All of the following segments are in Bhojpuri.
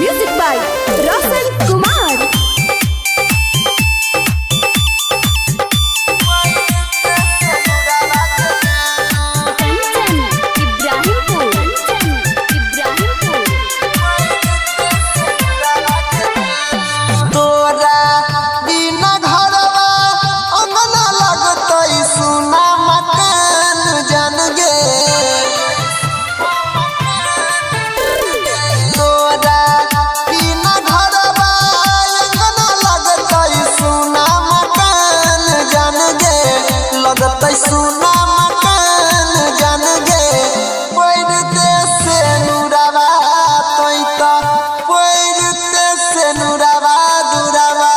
Music by Roshan Kumar. सुना मकान जान गे पैरते से नुरावा तोइता पैरते से नुरावा दुरावा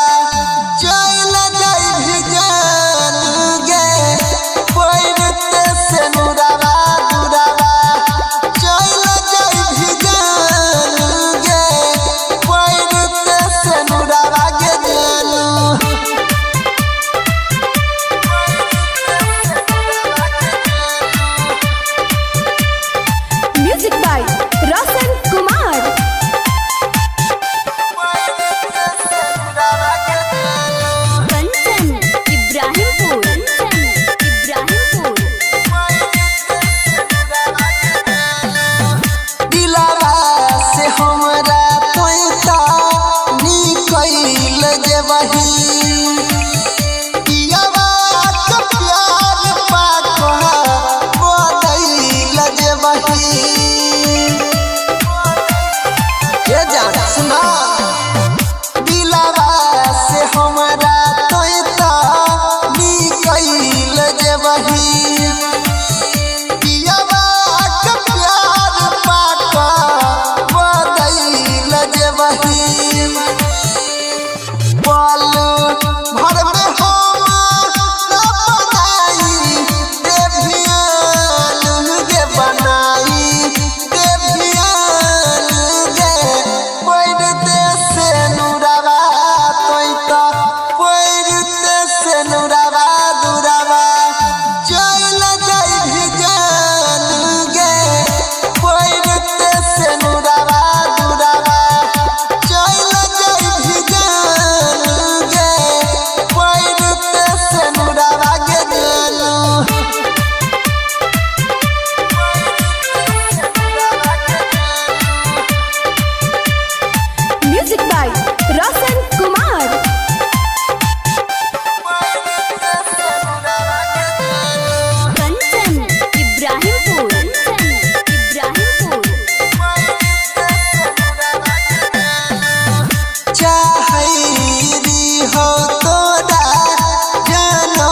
चल जाई भी जान गे पैरते से नुरावा दुरावा चल जाई भी जान गे पैरते से नुरावा गे जानू। Music by Roshan Kumar. कंचन इब्राहिमपुर। दिलावा से हमरा तोइता निकल जेबही पियावा के प्यार पाकहा बदल जेबही ये जान सुना दिलावा से हमरा तोइता निकल जेबही पियावा के प्यार पाका बदल जेबही पल भर में हम बनाई देवियान गे बनाई देवियान गे पैरते से नुरावा तोइता पैरते से नुरावा दुरावा चल जाई भी जान गे पैरते से नुरावा दुरावा चल जाई भी जान गे पैरते से नुरावा गे जानू। Music by Roshan Kumar. कंचन इब्राहिमपुर। चाहैरी हो तोरा जानो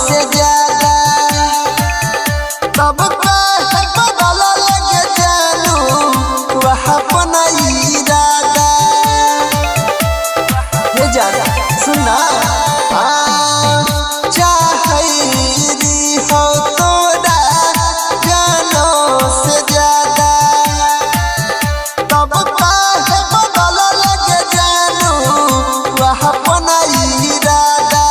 से ज्यादा तब कहे बदल लगे जानू वह अपना इरादा ये जाना सुना चाहैरी हो तोरा जानो से ज्यादा तब काहे बदल लगे जानू वह अपना इरादा।